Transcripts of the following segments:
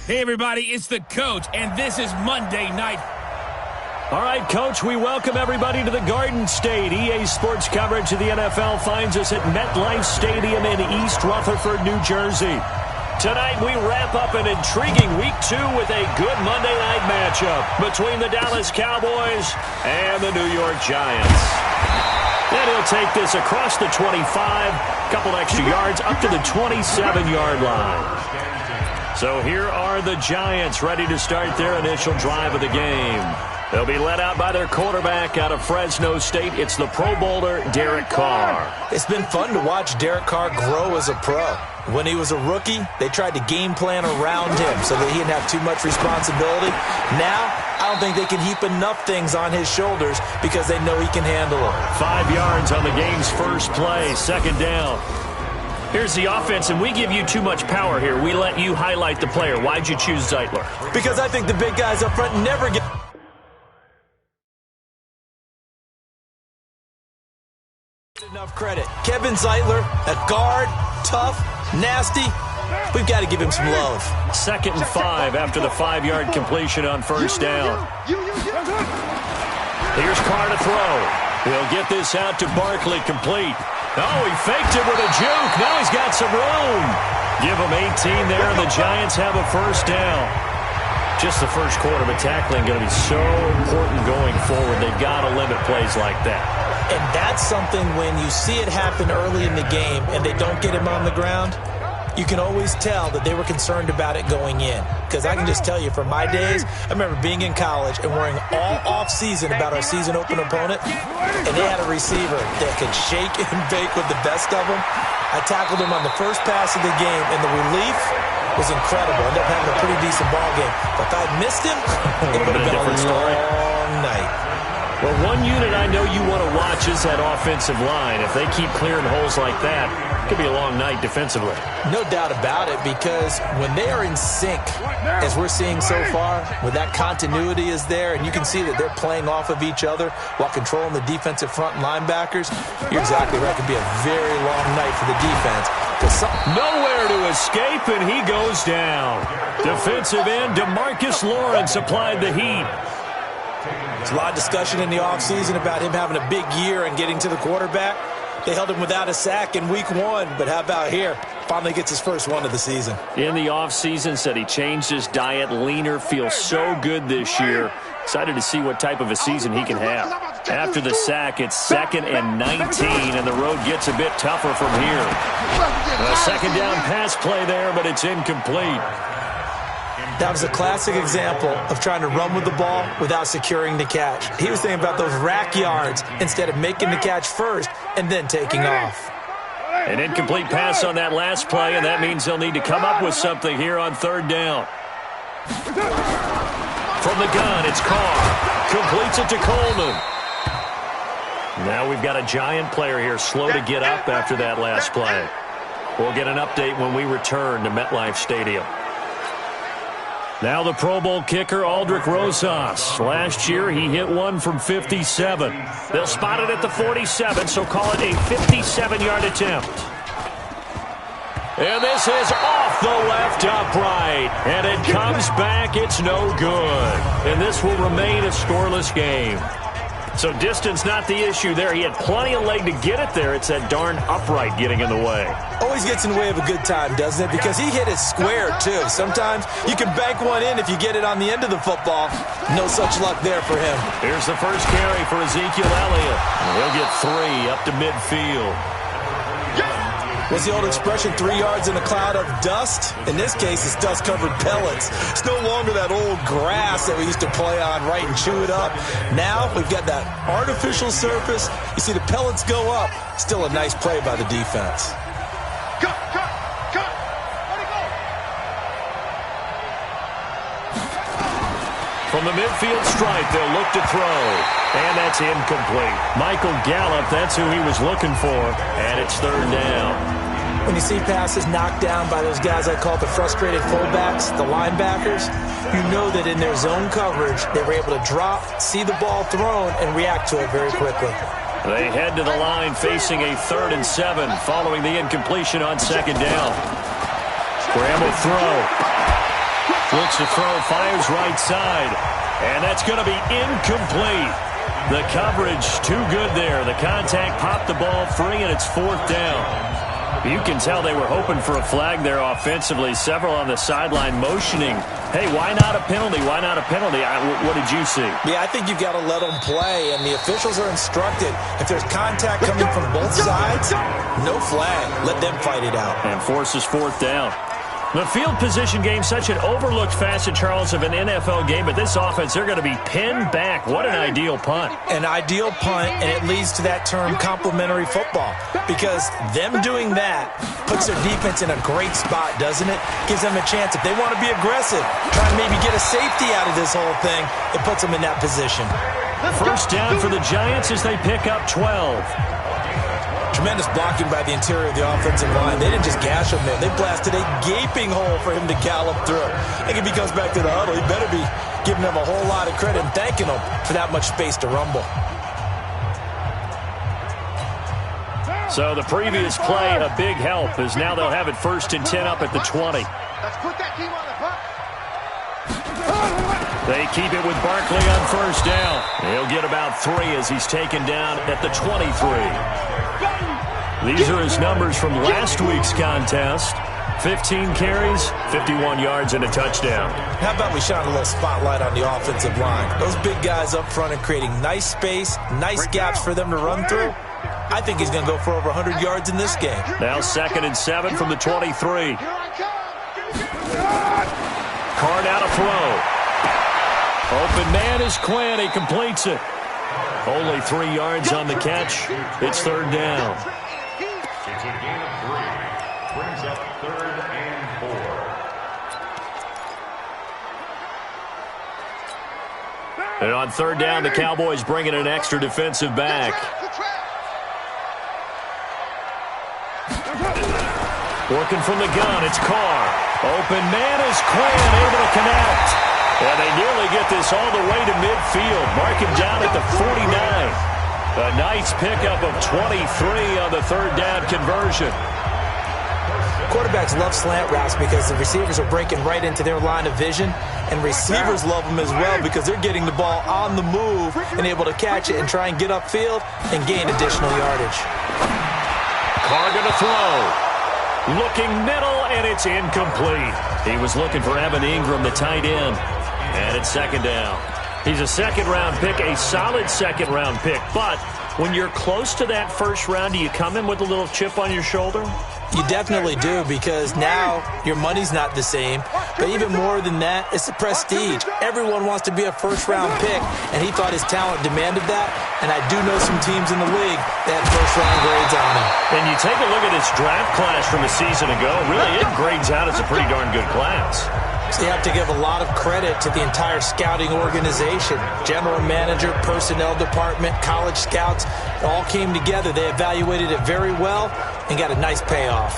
Hey, everybody, it's the coach, and this is Monday Night. All right, Coach, we welcome everybody to the Garden State. EA Sports coverage of the NFL finds us at MetLife Stadium in East Rutherford, New Jersey. Tonight, we wrap up an intriguing Week 2 with a good Monday night matchup between the Dallas Cowboys and the New York Giants. Then he'll take this across the 25, couple extra yards up to the 27-yard line. So here are the Giants ready to start their initial drive of the game. They'll be led out by their quarterback out of Fresno State. It's the Pro Bowler, Derek Carr. It's been fun to watch Derek Carr grow as a pro. When he was a rookie, they tried to game plan around him so that he didn't have too much responsibility. Now, I don't think they can heap enough things on his shoulders because they know he can handle them. 5 yards on the game's first play, second down. Here's the offense, and we give you too much power here. We let you highlight the player. Why'd you choose Zeitler? Because I think the big guys up front never get enough credit. Kevin Zeitler, a guard, tough, nasty. We've got to give him some love. 2nd and 5 after the 5-yard completion on first down. Here's Carr to throw. He'll get this out to Barkley, complete. Oh, he faked it with a juke. Now he's got some room. Give him 18 there, and the Giants have a first down. Just the first quarter, but tackling going to be so important going forward. They've got to limit plays like that. And that's something when you see it happen early in the game and they don't get him on the ground, you can always tell that they were concerned about it going in. Because I can just tell you, from my days, I remember being in college and worrying all off-season about our season-open opponent, and they had a receiver that could shake and bake with the best of them. I tackled him on the first pass of the game, and the relief was incredible. Ended up having a pretty decent ball game. But if I'd missed him, it would have been a long night. Well, one unit I know you want to watch is that offensive line. If they keep clearing holes like that, it could be a long night defensively. No doubt about it, because when they are in sync, as we're seeing so far, when that continuity is there, and you can see that they're playing off of each other while controlling the defensive front linebackers, you're exactly right. It could be a very long night for the defense. Nowhere to escape, and he goes down. Defensive end DeMarcus Lawrence applied the heat. There's a lot of discussion in the offseason about him having a big year and getting to the quarterback. They held him without a sack in week 1, but how about here? Finally gets his first one of the season. In the offseason, said he changed his diet, leaner, feels so good this year. Excited to see what type of a season he can have. After the sack, it's 2nd and 19, and the road gets a bit tougher from here. A second down pass play there, but it's incomplete. That was a classic example of trying to run with the ball without securing the catch. He was thinking about those rack yards instead of making the catch first and then taking off. An incomplete pass on that last play, and that means they'll need to come up with something here on 3rd down. From the gun, it's Carr. Completes it to Coleman. Now we've got a Giant player here slow to get up after that last play. We'll get an update when we return to MetLife Stadium. Now the Pro Bowl kicker, Aldrick Rosas. Last year, he hit one from 57. They'll spot it at the 47, so call it a 57-yard attempt. And this is off the left upright. And it comes back. It's no good. And this will remain a scoreless game. So distance not the issue there. He had plenty of leg to get it there. It's that darn upright getting in the way. Always gets in the way of a good time, doesn't it? Because he hit it square, too. Sometimes you can bank one in if you get it on the end of the football. No such luck there for him. Here's the first carry for Ezekiel Elliott. He'll get 3 up to midfield. What's the old expression, 3 yards in a cloud of dust? In this case, it's dust-covered pellets. It's no longer that old grass that we used to play on, right, and chew it up. Now we've got that artificial surface. You see the pellets go up. Still a nice play by the defense. Cut! Where'd he go? From the midfield stripe, they'll look to throw. And that's incomplete. Michael Gallup, that's who he was looking for. And it's 3rd down. When you see passes knocked down by those guys I call the frustrated fullbacks, the linebackers, you know that in their zone coverage, they were able to drop, see the ball thrown, and react to it very quickly. They head to the line facing a 3rd and 7 following the incompletion on 2nd down. Scramble throw. Looks to throw, fires right side. And that's going to be incomplete. The coverage too good there. The contact popped the ball free, and it's 4th down. You can tell they were hoping for a flag there offensively. Several on the sideline motioning. Hey, why not a penalty? Why not a penalty? What did you see? Yeah, I think you've got to let them play, and the officials are instructed. If there's contact coming from both sides, no flag. Let them fight it out. And forces 4th down. The field position game, such an overlooked facet, Charles, of an NFL game, but this offense, they're going to be pinned back. What an ideal punt. An ideal punt, and it leads to that term complementary football, because them doing that puts their defense in a great spot, doesn't it? Gives them a chance. If they want to be aggressive, try and maybe get a safety out of this whole thing, it puts them in that position. First down for the Giants as they pick up 12. Tremendous blocking by the interior of the offensive line. They didn't just gash him there. They blasted a gaping hole for him to gallop through. I think if he comes back to the huddle, he better be giving them a whole lot of credit and thanking them for that much space to rumble. So the previous play, a big help, as now they'll have it 1st and 10 up at the 20. Let's put that team on the puck. They keep it with Barkley on 1st down. He'll get about 3 as he's taken down at the 23. These are his numbers from last week's contest. 15 carries, 51 yards, and a touchdown. How about we shine a little spotlight on the offensive line? Those big guys up front are creating nice space, nice gaps for them to run through. I think he's going to go for over 100 yards in this game. Now 2nd and 7 from the 23. Card out a throw. Open man is Quinn. He completes it. Only 3 yards on the catch. It's 3rd down. It's a gain of 3. Brings up 3rd and 4. And on 3rd down, the Cowboys bring in an extra defensive back. Working from the gun, it's Carr. Open man is Quinn, able to connect. And they nearly get this all the way to midfield. Mark him down at the 49. A nice pickup of 23 on the 3rd down conversion. Quarterbacks love slant routes because the receivers are breaking right into their line of vision, and receivers love them as well because they're getting the ball on the move and able to catch it and try and get upfield and gain additional yardage. Carr going to throw. Looking middle, and it's incomplete. He was looking for Evan Ingram, the tight end, and it's 2nd down. He's a 2nd-round pick, a solid 2nd-round pick, but when you're close to that 1st round, do you come in with a little chip on your shoulder? You definitely do, because now your money's not the same. But even more than that, it's the prestige. Everyone wants to be a 1st-round pick, and he thought his talent demanded that. And I do know some teams in the league that 1st-round grades on him. And you take a look at his draft class from a season ago, really it grades out as a pretty darn good class. So you have to give a lot of credit to the entire scouting organization. General manager, personnel department, college scouts, it all came together. They evaluated it very well and got a nice payoff.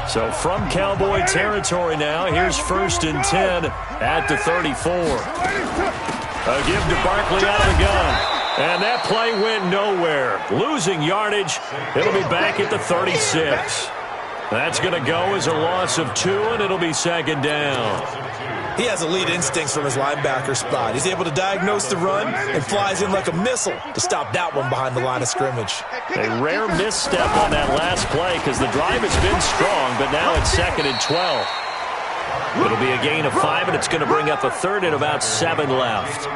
So from Cowboy territory now, here's 1st and 10 at the 34. A give to Barkley out of the gun. And that play went nowhere. Losing yardage. It'll be back at the 36. That's going to go as a loss of 2, and it'll be 2nd down. He has elite instincts from his linebacker spot. He's able to diagnose the run and flies in like a missile to stop that one behind the line of scrimmage. A rare misstep on that last play because the drive has been strong, but now it's 2nd and 12. It'll be a gain of 5, and it's going to bring up a 3rd and about 7 left.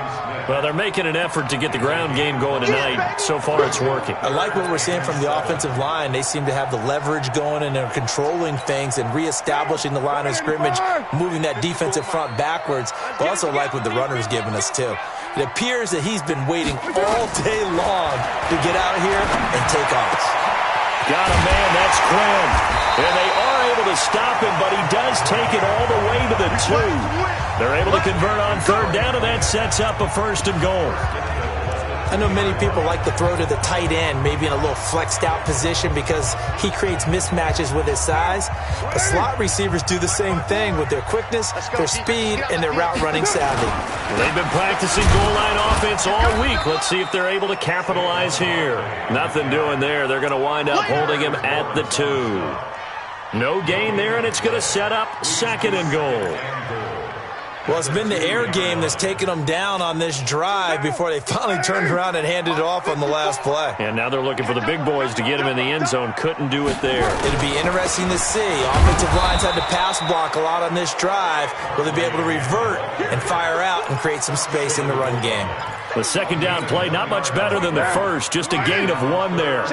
Well, they're making an effort to get the ground game going tonight. So far, it's working. I like what we're seeing from the offensive line. They seem to have the leverage going, and they're controlling things and reestablishing the line of scrimmage, moving that defensive front backwards. But also like what the runner's giving us, too. It appears that he's been waiting all day long to get out here and take off. Got a man, that's Quinn. And they are able to stop him, but he does take it all the way to the 2. They're able to convert on 3rd down, and that sets up a 1st and goal. I know many people like to throw to the tight end, maybe in a little flexed out position because he creates mismatches with his size. But slot receivers do the same thing with their quickness, their speed, and their route running savvy. They've been practicing goal line offense all week. Let's see if they're able to capitalize here. Nothing doing there. They're going to wind up holding him at the 2. No gain there, and it's going to set up 2nd and goal. Well, it's been the air game that's taken them down on this drive before they finally turned around and handed it off on the last play. And now they're looking for the big boys to get him in the end zone. Couldn't do it there. It'll be interesting to see. Offensive lines had to pass block a lot on this drive. Will they be able to revert and fire out and create some space in the run game? The 2nd down play, not much better than the first. Just a gain of 1 there.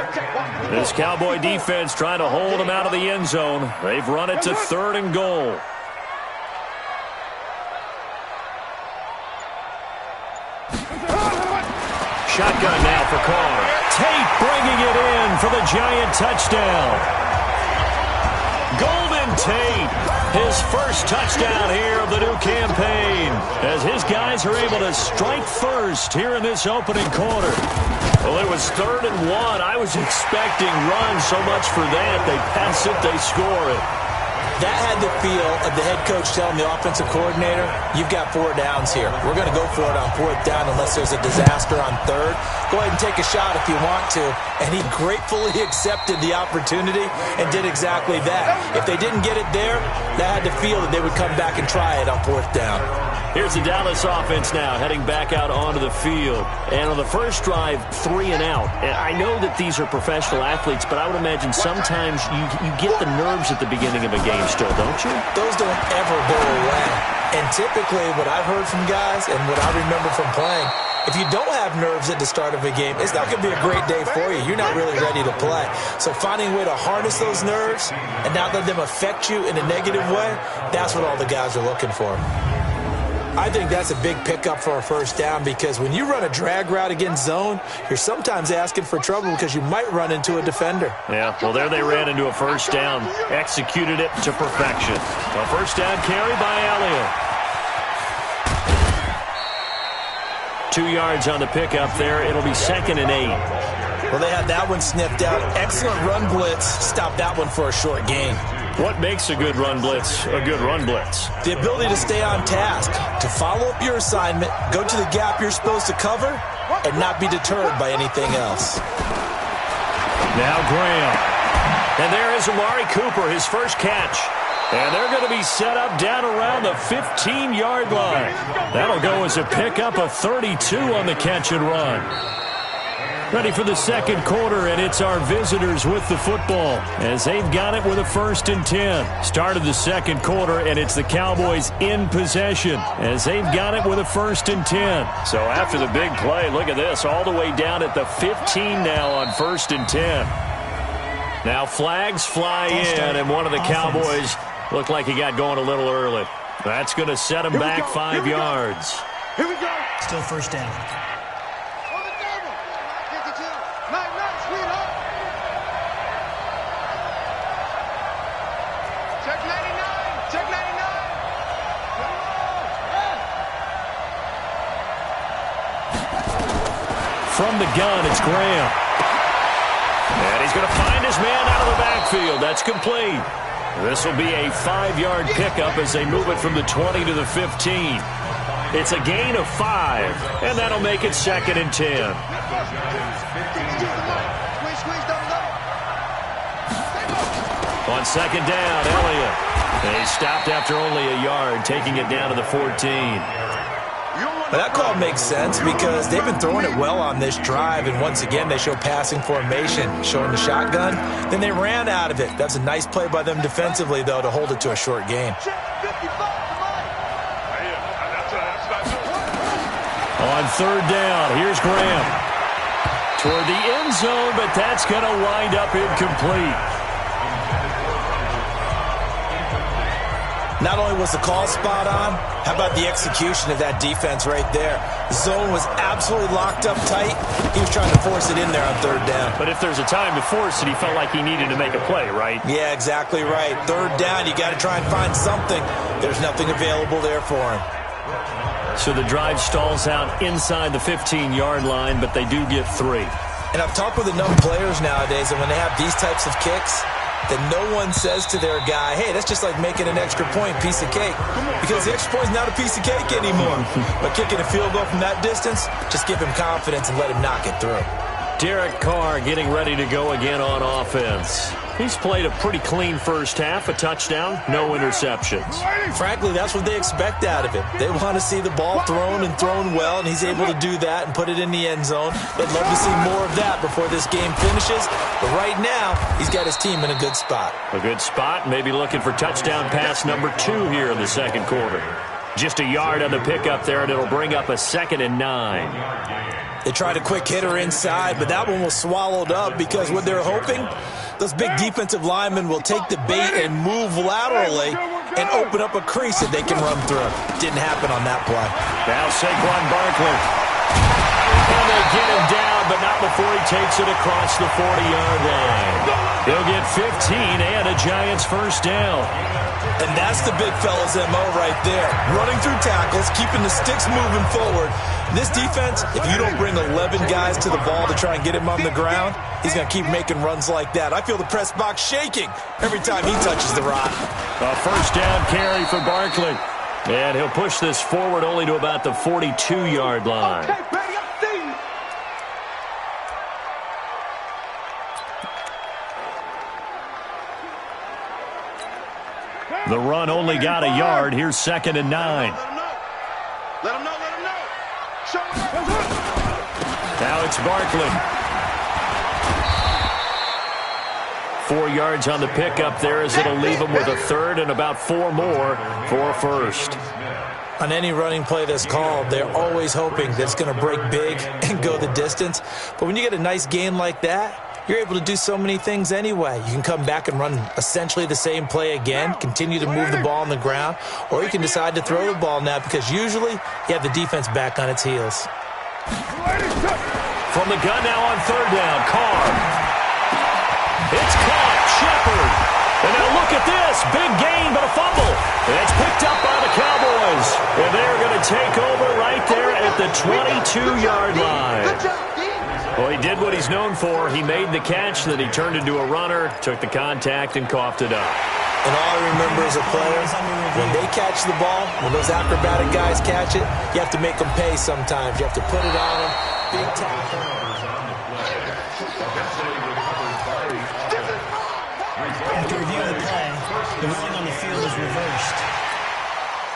This Cowboy defense trying to hold them out of the end zone. They've run it to 3rd and goal. Shotgun now for Carr. Tate bringing it in for the Giant touchdown. Golden Tate, his first touchdown here of the new campaign, as his guys are able to strike first here in this opening quarter. Well, it was 3rd and 1. I was expecting runs, so much for that. They pass it, they score it. That had the feel of the head coach telling the offensive coordinator, you've got 4 downs here. We're going to go for it on 4th down unless there's a disaster on 3rd. Go ahead and take a shot if you want to. And he gratefully accepted the opportunity and did exactly that. If they didn't get it there, that had the feel that they would come back and try it on 4th down. Here's the Dallas offense now heading back out onto the field. And on the first drive, 3 and out. And I know that these are professional athletes, but I would imagine sometimes you get the nerves at the beginning of a game still, don't you? Those don't ever go away. And typically what I've heard from guys and what I remember from playing, if you don't have nerves at the start of a game, it's not going to be a great day for you. You're not really ready to play. So finding a way to harness those nerves and not let them affect you in a negative way, that's what all the guys are looking for. I think that's a big pickup for a 1st down because when you run a drag route against zone, you're sometimes asking for trouble because you might run into a defender. Yeah, well, there they ran into a 1st down. Executed it to perfection. A 1st down carry by Elliott. 2 yards on the pickup there. It'll be 2nd and 8. Well, they had that one sniffed out. Excellent run blitz. Stopped that one for a short gain. What makes a good run blitz a good run blitz? The ability to stay on task, to follow up your assignment, go to the gap you're supposed to cover, and not be deterred by anything else. Now Graham. And there is Amari Cooper, his first catch. And they're going to be set up down around the 15-yard line. That'll go as a pickup of 32 on the catch and run. Ready for the 2nd quarter, and it's our visitors with the football as they've got it with a 1st and 10. Start of the 2nd quarter, and it's the Cowboys in possession as they've got it with a 1st and 10. So after the big play, look at this, all the way down at the 15 now on 1st and 10. Now flags fly in, and one of the Cowboys looked like he got going a little early. That's going to set him back 5 yards. Here we go. Still 1st down. From the gun, it's Graham. And he's going to find his man out of the backfield. That's complete. This will be a 5-yard pickup as they move it from the 20 to the 15. It's a gain of 5, and that'll make it 2nd and 10. On 2nd down, Elliott. And he stopped after only a yard, taking it down to the 14. But that call makes sense because they've been throwing it well on this drive, and once again they show passing formation, showing the shotgun. Then they ran out of it. That's a nice play by them defensively, though, to hold it to a short gain. On 3rd down, here's Graham. Toward the end zone, but that's going to wind up incomplete. Not only was the call spot on, how about the execution of that defense right there? The zone was absolutely locked up tight. He was trying to force it in there on 3rd down. But if there's a time to force it, he felt like he needed to make a play, right? Yeah, exactly right. 3rd down, you got to try and find something. There's nothing available there for him. So the drive stalls out inside the 15-yard line, but they do get 3. And I've talked with enough players nowadays, and when they have these types of kicks, that no one says to their guy, hey, that's just like making an extra point, piece of cake. Because the extra point is not a piece of cake anymore. But kicking a field goal from that distance, just give him confidence and let him knock it through. Derek Carr getting ready to go again on offense. He's played a pretty clean first half, a touchdown, no interceptions. Frankly, that's what they expect out of him. They want to see the ball thrown and thrown well, and he's able to do that and put it in the end zone. They'd love to see more of that before this game finishes. But right now, he's got his team in a good spot. A good spot, maybe looking for touchdown pass number 2 here in the second quarter. Just a yard on the pickup there, and it'll bring up a 2nd and 9. They tried a quick hitter inside, but that one was swallowed up because what they're hoping, those big defensive linemen will take the bait and move laterally and open up a crease that they can run through. Didn't happen on that play. Now Saquon Barkley. And they get him down, but not before he takes it across the 40-yard line. He'll get 15 and a Giants first down. And that's the big fella's MO right there. Running through tackles, keeping the sticks moving forward. This defense, if you don't bring 11 guys to the ball to try and get him on the ground, he's going to keep making runs like that. I feel the press box shaking every time he touches the rock. A first down carry for Barkley. And he'll push this forward only to about the 42-yard line. Okay, Brady, I see you. The run only got a yard. Here's 2nd and 9. Let him know. Show him. Now it's Barkley. 4 yards on the pickup there as it'll leave him with a 3rd and about 4 more for a first. On any running play that's called, they're always hoping that it's going to break big and go the distance. But when you get a nice gain like that, you're able to do so many things anyway. You can come back and run essentially the same play again, continue to move the ball on the ground, or you can decide to throw the ball now because usually you have the defense back on its heels. From the gun now on 3rd down, Carr. It's caught, Shepard. And now look at this, big gain but a fumble. And it's picked up by the Cowboys. And they're going to take over right there at the 22-yard line. Well, he did what he's known for. He made the catch, then he turned into a runner, took the contact, and coughed it up. And all I remember as a player, when they catch the ball, when those acrobatic guys catch it, you have to make them pay sometimes. You have to put it on them. Big tackle. After reviewing the play, the ruling on the field is reversed.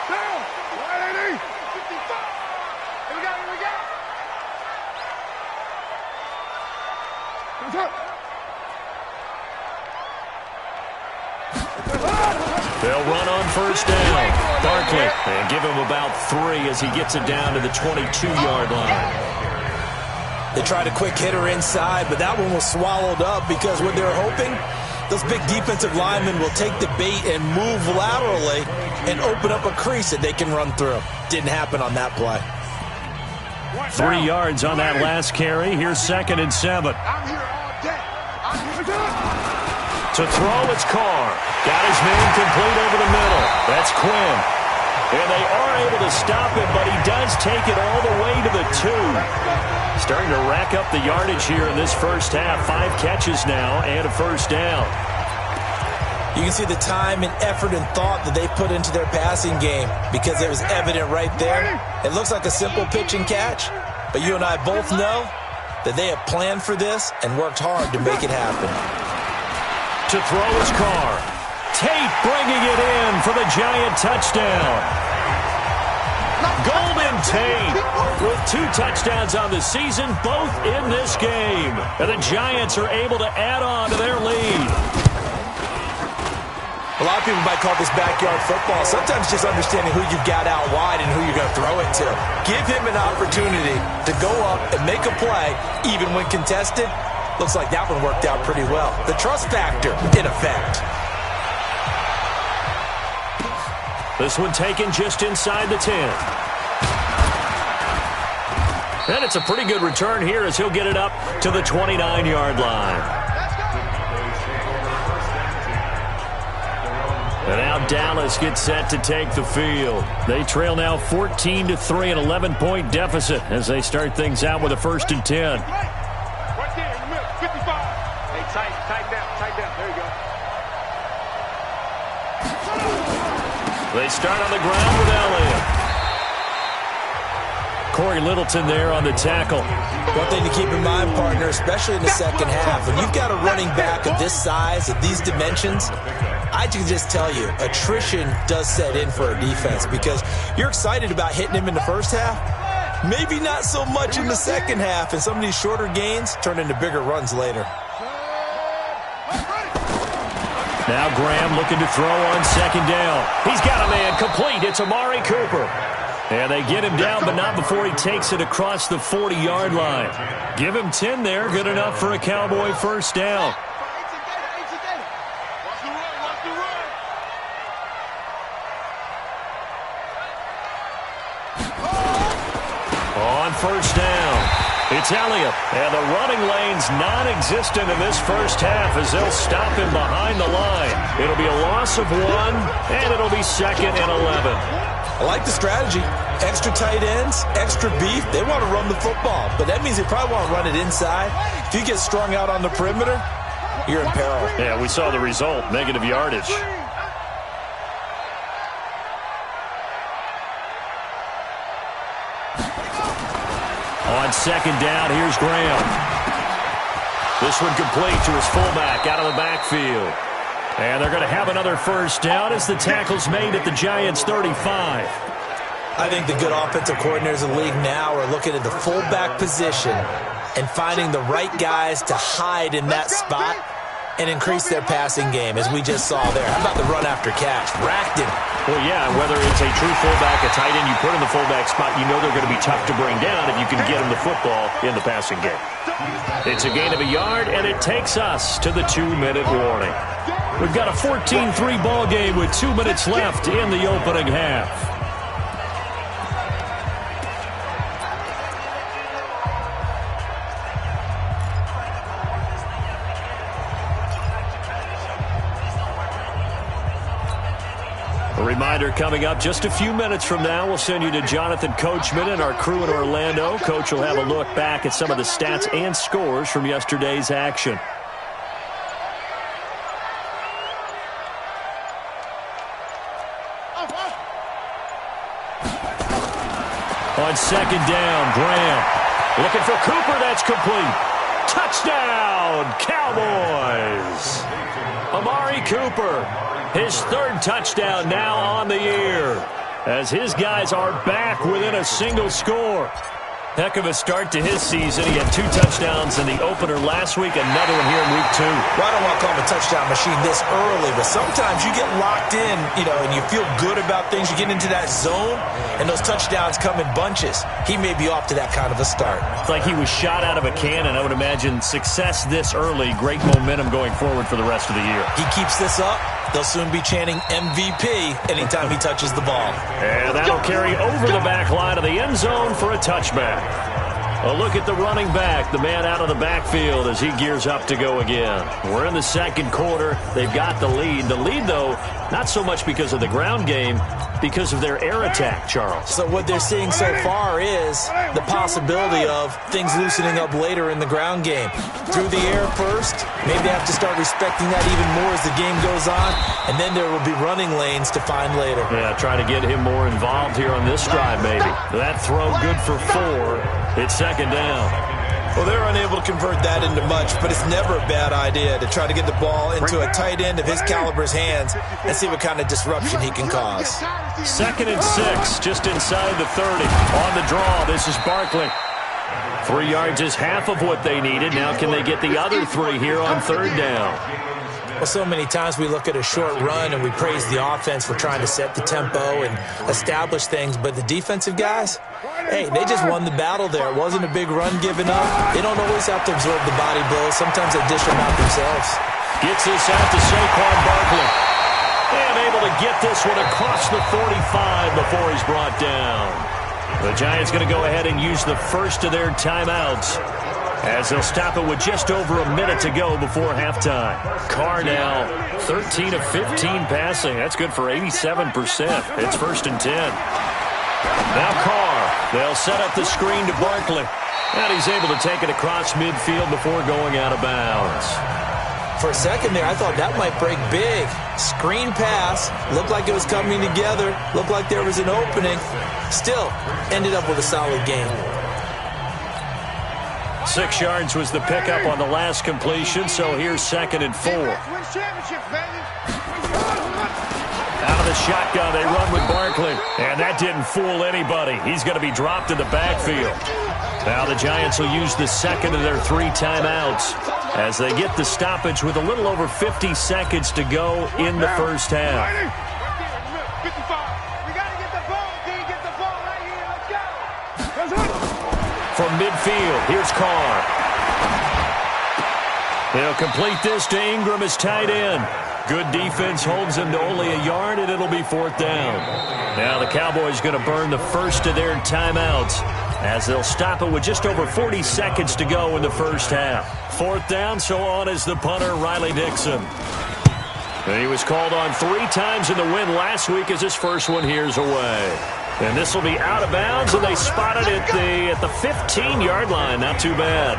Down. 180. 55. Here we go. They'll run on first down. Barkley, and give him about 3 as he gets it down to the 22-yard line. They tried a quick hitter inside, but that one was swallowed up because what they're hoping, those big defensive linemen will take the bait and move laterally and open up a crease that they can run through. Didn't happen on that play. 3 yards on that last carry. Here's 2nd and 7. I'm here all day. To throw, it's Carr. Got his man complete over the middle. That's Quinn. And they are able to stop him, but he does take it all the way to the 2. Starting to rack up the yardage here in this first half. 5 catches now and a first down. You can see the time and effort and thought that they put into their passing game because it was evident right there. It looks like a simple pitch and catch, but you and I both know that they have planned for this and worked hard to make it happen. To throw is Carr. Tate bringing it in for the Giant touchdown. Golden Tate with 2 touchdowns on the season, both in this game. And the Giants are able to add on to their lead. A lot of people might call this backyard football. Sometimes just understanding who you've got out wide and who you're going to throw it to. Give him an opportunity to go up and make a play, even when contested. Looks like that one worked out pretty well. The trust factor, in effect. This one taken just inside the 10. And it's a pretty good return here as he'll get it up to the 29-yard line. And now Dallas gets set to take the field. They trail now 14-3, an 11-point deficit as they start things out with a 1st and 10. Right there in the middle, 55. Hey, tight down. There you go. They start on the ground with Elliott. Corey Littleton there on the tackle. One thing to keep in mind, partner, especially in the second half, when you've got a running back of this size, of these dimensions, I can just tell you, attrition does set in for a defense because you're excited about hitting him in the first half. Maybe not so much in the second half, and some of these shorter gains turn into bigger runs later. Now Graham looking to throw on second down. He's got a man complete. It's Amari Cooper. And they get him down, but not before he takes it across the 40-yard line. Give him 10 there. Good enough for a Cowboy first down. On first down, it's Elliott. And the running lane's non-existent in this first half as they'll stop him behind the line. It'll be a loss of 1, and it'll be 2nd and 11. I like the strategy. Extra tight ends, extra beef. They want to run the football, but that means they probably want to run it inside. If you get strung out on the perimeter, you're in peril. Yeah, we saw the result, negative yardage. On second down, here's Graham. This one complete to his fullback out of the backfield. And they're going to have another first down as the tackle's made at the Giants' 35. I think the good offensive coordinators in the league now are looking at the fullback position and finding the right guys to hide in that spot and increase their passing game, as we just saw there. How about the run after catch? Racked him. Well, yeah, whether it's a true fullback, a tight end you put in the fullback spot, you know they're going to be tough to bring down if you can get them the football in the passing game. It's a gain of a yard, and it takes us to the 2-minute warning. We've got a 14-3 ball game with 2 minutes left in the opening half. A reminder coming up just a few minutes from now, we'll send you to Jonathan Coachman and our crew in Orlando. Coach will have a look back at some of the stats and scores from yesterday's action. On second down, Graham looking for Cooper. That's complete. Touchdown, Cowboys. Amari Cooper, his 3rd touchdown now on the year, as his guys are back within a single score. Heck of a start to his season. He had 2 touchdowns in the opener last week, another one here in week 2. Well, I don't want to call him a touchdown machine this early, but sometimes you get locked in, and you feel good about things. You get into that zone, and those touchdowns come in bunches. He may be off to that kind of a start. It's like he was shot out of a cannon. I would imagine success this early, great momentum going forward for the rest of the year. He keeps this up, they'll soon be chanting MVP anytime he touches the ball. And that'll carry over the back line of the end zone for a touchback. A look at the running back, the man out of the backfield as he gears up to go again. We're in the second quarter. They've got the lead. The lead, though, not so much because of the ground game, because of their air attack, Charles. So what they're seeing so far is the possibility of things loosening up later in the ground game. Through the air first, maybe they have to start respecting that even more as the game goes on, and then there will be running lanes to find later. Yeah, trying to get him more involved here on this drive, maybe. That throw good for 4. It's second down. Well, they're unable to convert that into much, but it's never a bad idea to try to get the ball into a tight end of his caliber's hands and see what kind of disruption he can cause. 2nd and 6, just inside the 30. On the draw, this is Barkley. 3 yards is half of what they needed. Now can they get the other 3 here on 3rd down? Well, so many times we look at a short run and we praise the offense for trying to set the tempo and establish things, but the defensive guys, hey, they just won the battle there. It wasn't a big run given up. They don't always have to absorb the body blows. Sometimes they dish them out themselves. Gets this out to Saquon Barkley. And able to get this one across the 45 before he's brought down. The Giants going to go ahead and use the first of their timeouts, as they'll stop it with just over a minute to go before halftime. Carr now 13 of 15 passing. That's good for 87%. It's 1st and 10. Now Carr. They'll set up the screen to Barkley. And he's able to take it across midfield before going out of bounds. For a second there, I thought that might break big. Screen pass, looked like it was coming together, looked like there was an opening. Still, ended up with a solid game. 6 yards was the pickup on the last completion, so here's 2nd and 4. Out of the shotgun, they run with Barkley. And that didn't fool anybody. He's going to be dropped in the backfield. Now the Giants will use the second of their 3 timeouts as they get the stoppage with a little over 50 seconds to go in the first half. From midfield, here's Carr. He'll complete this to Ingram as tight end. Good defense holds him to only a yard, and it'll be 4th down. Now the Cowboys going to burn the first of their timeouts as they'll stop it with just over 40 seconds to go in the first half. 4th down, so on is the punter, Riley Dixon. And he was called on 3 times in the win last week as his first one here's away. And this will be out of bounds, and they spotted it at the 15-yard line. Not too bad.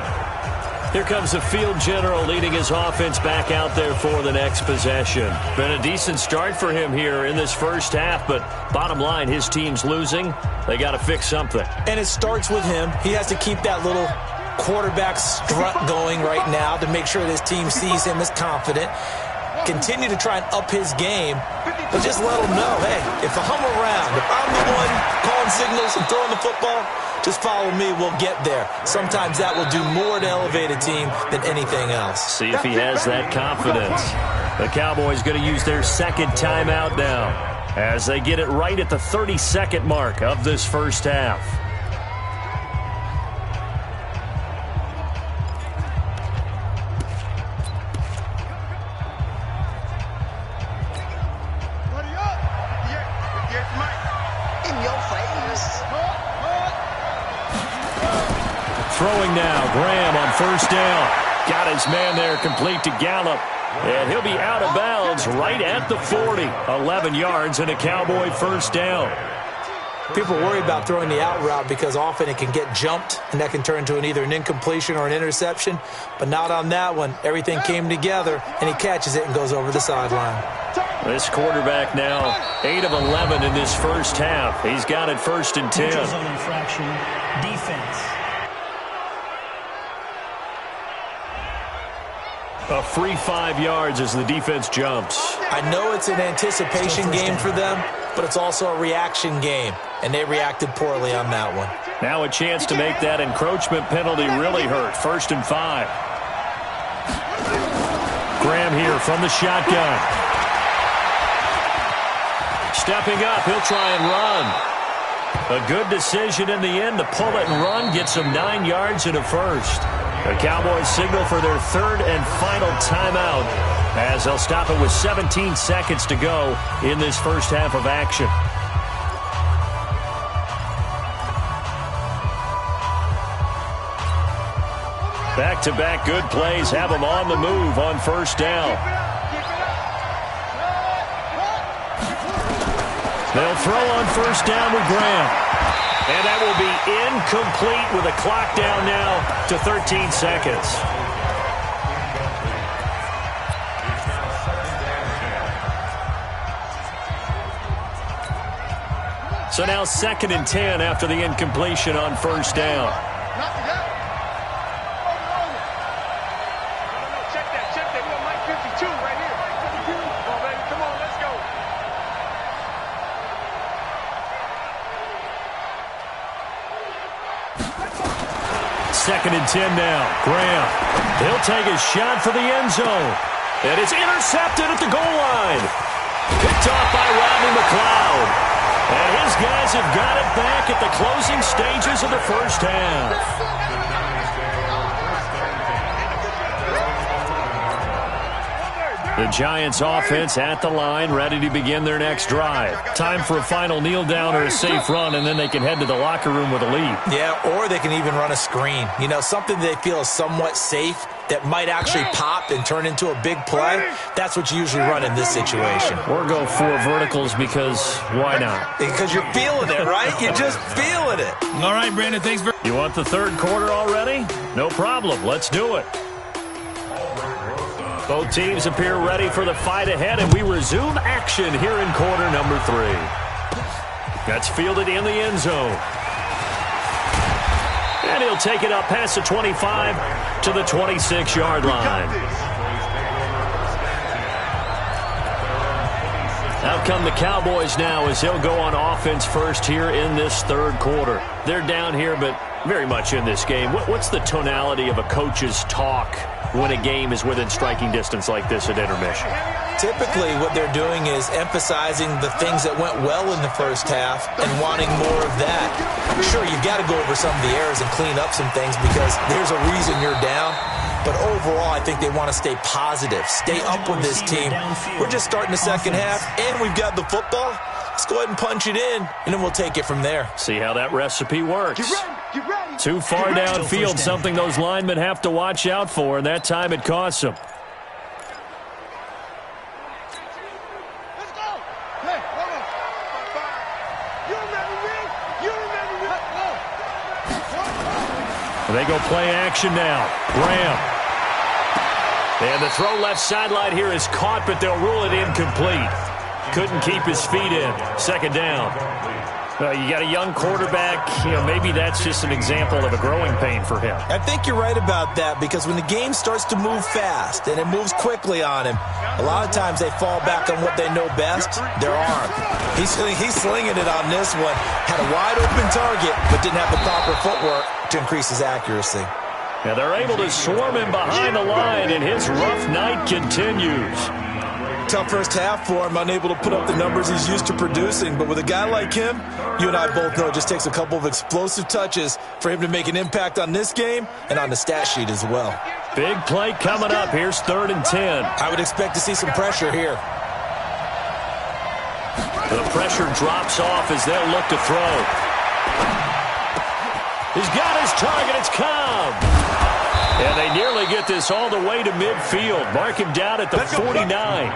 Here comes the field general leading his offense back out there for the next possession. Been a decent start for him here in this first half, but bottom line, his team's losing. They got to fix something. And it starts with him. He has to keep that little quarterback strut going right now to make sure his team sees him as confident. Continue to try and up his game, but just let him know, hey, if I'm around, if I'm the one calling signals and throwing the football, just follow me, we'll get there. Sometimes that will do more to elevate a team than anything else. See if he has that confidence. The Cowboys going to use their 2nd timeout now as they get it right at the 30-second mark of this first half. Throwing now, Graham on 1st down. Got his man there complete to Gallup. And he'll be out of bounds right at the 40. 11 yards and a Cowboy 1st down. People worry about throwing the out route because often it can get jumped, and that can turn into either an incompletion or an interception. But not on that one. Everything came together, and he catches it and goes over the sideline. This quarterback now 8 of 11 in this first half. He's got it 1st and 10. Neutral zone infraction, defense. A free 5 yards as the defense jumps. I know it's an anticipation game for them, but it's also a reaction game, and they reacted poorly on that one. Now a chance to make that encroachment penalty really hurt. 1st and 5. Graham here from the shotgun. Stepping up, he'll try and run. A good decision in the end to pull it and run. Gets him 9 yards and a 1st. The Cowboys signal for their 3rd and final timeout as they'll stop it with 17 seconds to go in this first half of action. Back-to-back good plays have them on the move on 1st down. They'll throw on 1st down with Graham. And that will be incomplete with a clock down now to 13 seconds. So now 2nd and 10 after the incompletion on 1st down. Check that. We got Mike 52 right here. Come on, baby. Come on, let's go. 2nd and 10 now. Graham. He'll take his shot for the end zone. And it's intercepted at the goal line. Picked off by Rodney McLeod. And his guys have got it back at the closing stages of the first half. The Giants offense at the line, ready to begin their next drive. Time for a final kneel down or a safe run, and then they can head to the locker room with a lead. Yeah, or they can even run a screen. You know, something they feel is somewhat safe that might actually pop and turn into a big play. That's what you usually run in this situation. Or go 4 verticals because why not? Because you're feeling it, right? You're just feeling it. All right, Brandon, thanks for... You want the third quarter already? No problem. Let's do it. Both teams appear ready for the fight ahead, and we resume action here in quarter number 3. That's fielded in the end zone. And he'll take it up past the 25 to the 26-yard line. Out come the Cowboys now as they'll go on offense first here in this third quarter. They're down here, but very much in this game. What's the tonality of a coach's talk when a game is within striking distance like this at intermission? Typically, what they're doing is emphasizing the things that went well in the first half and wanting more of that. Sure, you've got to go over some of the errors and clean up some things because there's a reason you're down. But overall, I think they want to stay positive, stay up with this team. We're just starting the second half, and we've got the football. Let's go ahead and punch it in, and then we'll take it from there. See how that recipe works. Get ready. Too far downfield, something those linemen have to watch out for, and that time it costs them. Let's go. Hey, hold on. You remember me? You remember me? Let's go. They go play action now. Graham. And the throw left sideline here is caught, but they'll rule it incomplete. Couldn't keep his feet in. Second down. You got a young quarterback. Maybe that's just an example of a growing pain for him. I think you're right about that because when the game starts to move fast and it moves quickly on him, a lot of times they fall back on what they know best, their arm. He's slinging it on this one. Had a wide open target, but didn't have the proper footwork to increase his accuracy. Now they're able to swarm him behind the line, and his rough night continues. Tough first half for him, unable to put up the numbers he's used to producing. But with a guy like him, you and I both know it just takes a couple of explosive touches for him to make an impact on this game and on the stat sheet as well. Big play coming up. Here's 3rd and 10. I would expect to see some pressure here. The pressure drops off as they'll look to throw. He's got his target. It's Cobb. And they nearly get this all the way to midfield. Mark him down at the 49.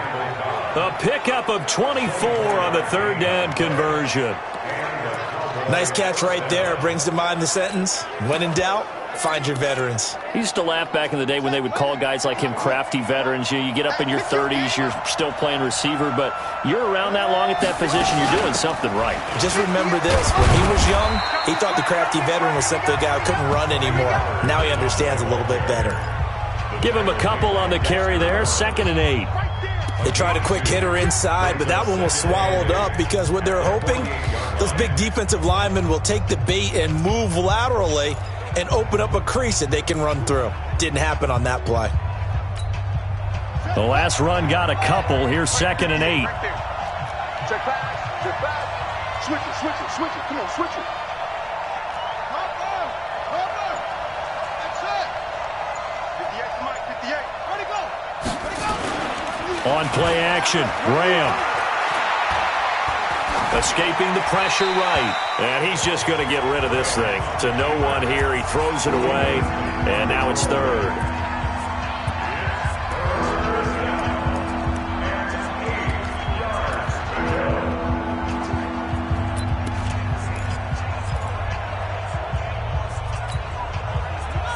A pickup of 24 on the 3rd down conversion. Nice catch right there. Brings to mind the sentence, when in doubt, find your veterans. He used to laugh back in the day when they would call guys like him crafty veterans. You get up in your 30s, you're still playing receiver, but you're around that long at that position, you're doing something right. Just remember this. When he was young, he thought the crafty veteran was simply a guy who couldn't run anymore. Now he understands a little bit better. Give him a couple on the carry there. 2nd and 8. They tried a quick hitter inside, but that one was swallowed up because what they're hoping, those big defensive linemen will take the bait and move laterally and open up a crease that they can run through. Didn't happen on that play. The last run got a couple. Here's 2nd and 8. Check back. Switch it. Come on, switch it. That's it. 58, Mike, 58. Ready, go. On play action, Graham. Escaping the pressure right. And he's just going to get rid of this thing. To no one here. He throws it away. And now it's 3rd.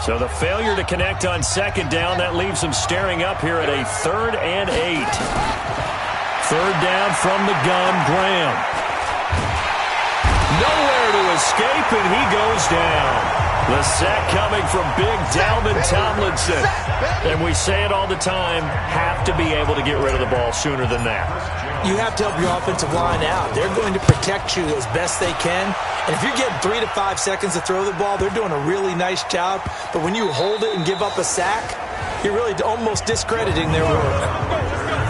So the failure to connect on 2nd down, that leaves them staring up here at a 3rd and 8. 3rd down from the gun, Graham. Nowhere to escape, and he goes down. The sack coming from big Dalvin Tomlinson. And we say it all the time, have to be able to get rid of the ball sooner than that. You have to help your offensive line out. They're going to protect you as best they can. And if you're getting 3 to 5 seconds to throw the ball, they're doing a really nice job. But when you hold it and give up a sack, you're really almost discrediting their work.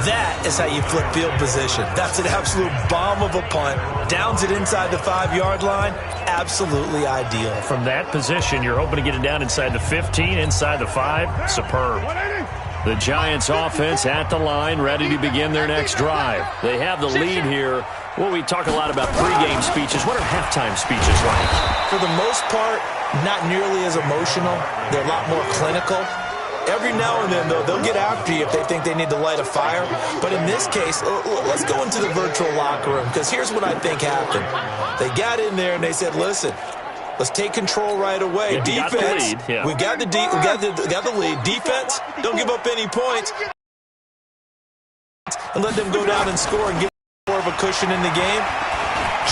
That is how you flip field position. That's an absolute bomb of a punt. Downs it inside the 5-yard line. Absolutely ideal. From that position, you're hoping to get it down inside the 15, inside the 5. Superb. The Giants offense at the line, ready to begin their next drive. They have the lead here. Well, we talk a lot about pregame speeches. What are halftime speeches like? For the most part, not nearly as emotional. They're a lot more clinical. Every now and then, though, they'll get after you if they think they need to light a fire. But in this case, let's go into the virtual locker room, because here's what I think happened. They got in there and they said, listen, let's take control right away. Yeah, defense, we got the lead. we got the lead. Defense, don't give up any points. and let them go down and score and give more of a cushion in the game.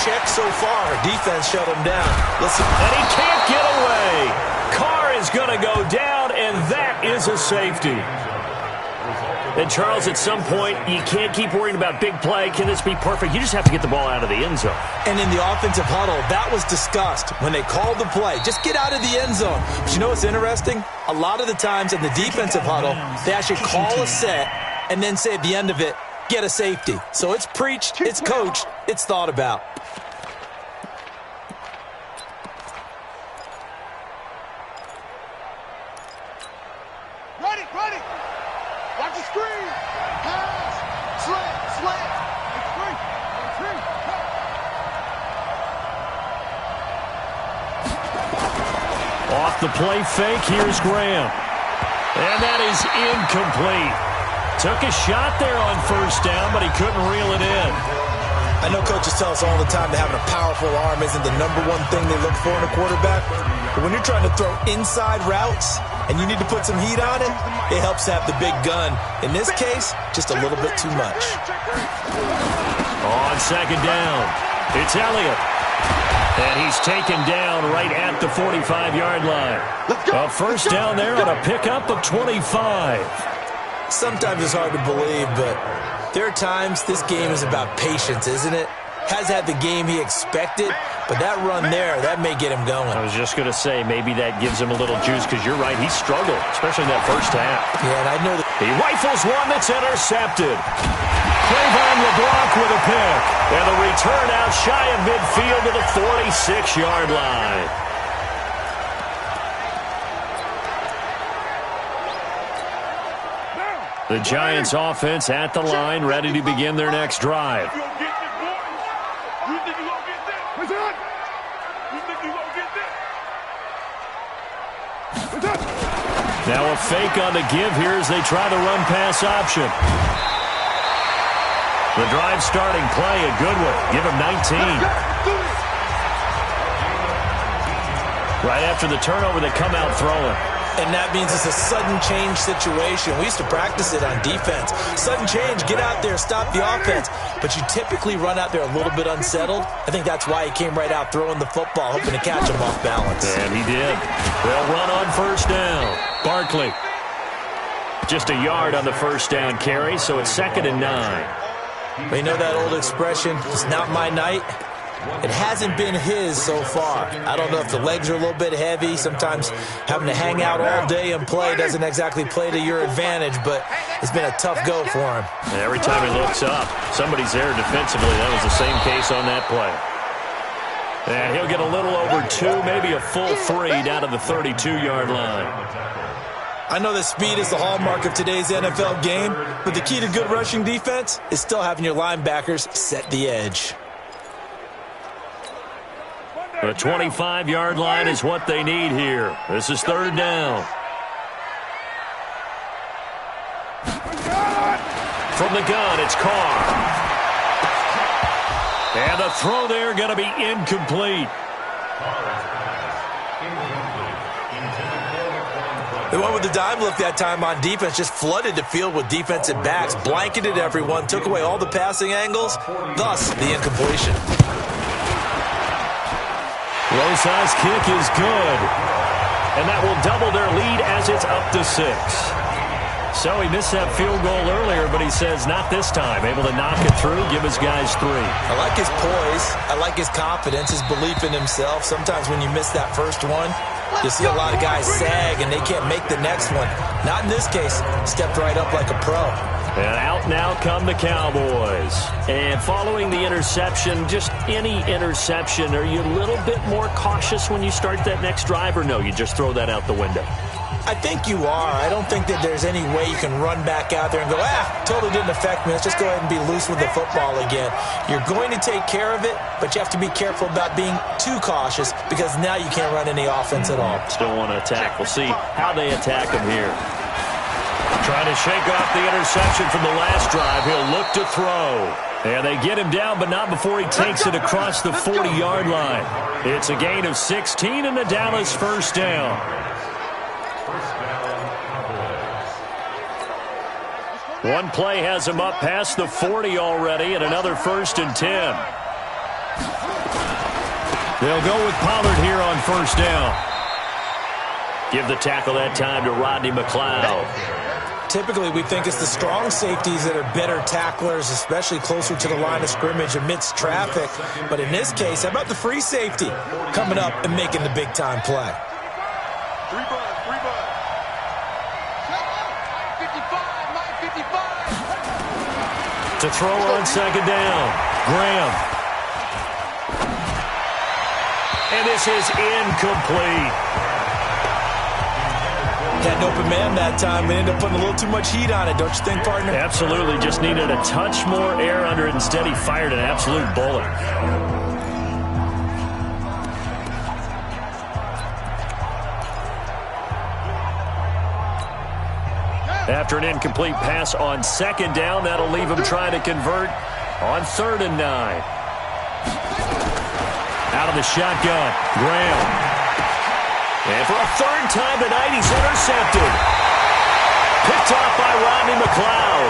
Check so far. Defense shut him down. Listen. And he can't get away. Carr is going to go down, and that is a safety. And, Charles, at some point, you can't keep worrying about big play. Can this be perfect? You just have to get the ball out of the end zone. And in the offensive huddle, that was discussed when they called the play. Just get out of the end zone. But you know what's interesting? A lot of the times in the defensive huddle, they actually call a set and then say at the end of it, get a safety. So it's preached, it's coached, it's thought about. Ready. Watch the screen. Pass. Slant. Screen. Off the play fake, here's Graham. And that is incomplete. Took a shot there on first down, but he couldn't reel it in. I know coaches tell us all the time that having a powerful arm isn't the #1 thing they look for in a quarterback. But when you're trying to throw inside routes and you need to put some heat on it, it helps to have the big gun. In this case, just a little bit too much. On second down, it's Elliott. And he's taken down right at the 45-yard line. A first down there on a pickup of 25. Sometimes it's hard to believe, but there are times this game is about patience, isn't it? Has had the game he expected, but that run there, that may get him going. I was just going to say, maybe that gives him a little juice, because you're right, he struggled, especially in that first half. Yeah, and I know that he rifles one that's intercepted. Cravon LeBlanc with a pick. And the return out shy of midfield to the 46-yard line. The Giants offense at the line, ready to begin their next drive. Now a fake on the give here as they try the run-pass option. The drive starting play, a good one. Give him 19. Right after the turnover, they come out throwing. And that means it's a sudden change situation. We used to practice it on defense. Sudden change, get out there, stop the offense. But you typically run out there a little bit unsettled. I think that's why he came right out throwing the football, hoping to catch him off balance. And he did. They'll run on first down. Barkley. Just a yard on the first down carry, so it's 2nd and 9. But you know that old expression, it's not my night? It hasn't been his so far. I don't know if the legs are a little bit heavy. Sometimes having to hang out all day and play doesn't exactly play to your advantage, but it's been a tough go for him. And every time he looks up, somebody's there defensively. That was the same case on that play. And he'll get a little over 2, maybe a full 3 down to the 32-yard line. I know that speed is the hallmark of today's NFL game, but the key to good rushing defense is still having your linebackers set the edge. The 25-yard line is what they need here. This is 3rd down. From the gun, it's Carr. And the throw there going to be incomplete. They went with the dime look that time on defense, just flooded the field with defensive backs, blanketed everyone, took away all the passing angles, thus the incompletion. Rosa's kick is good. And that will double their lead as it's up to 6. So he missed that field goal earlier, but he says not this time. Able to knock it through, give his guys 3. I like his poise. I like his confidence, his belief in himself. Sometimes when you miss that first one, you see a lot of guys sag and they can't make the next one. Not in this case. Stepped right up like a pro. And out now come the Cowboys. And following the interception, just any interception, are you a little bit more cautious when you start that next drive, or no, you just throw that out the window? I think you are. I don't think that there's any way you can run back out there and go, totally didn't affect me. Let's just go ahead and be loose with the football again. You're going to take care of it, but you have to be careful about being too cautious because now you can't run any offense at all. Still want to attack. We'll see how they attack him here. Trying to shake off the interception from the last drive. He'll look to throw. And they get him down, but not before he takes it across the 40-yard line. It's a gain of 16 and the Dallas first down. One play has him up past the 40 already, and another 1st and 10. They'll go with Pollard here on 1st down. Give the tackle that time to Rodney McLeod. Typically, we think it's the strong safeties that are better tacklers, especially closer to the line of scrimmage amidst traffic. But in this case, how about the free safety coming up and making the big-time play? To throw on 2nd down, Graham. And this is incomplete. Had an open man that time and ended up putting a little too much heat on it, don't you think, partner? Absolutely. Just needed a touch more air under it. Instead, he fired an absolute bullet. After an incomplete pass on 2nd down, that'll leave him trying to convert on 3rd and 9. Out of the shotgun, Graham. And for a 3rd time tonight, he's intercepted. Picked off by Rodney McLeod.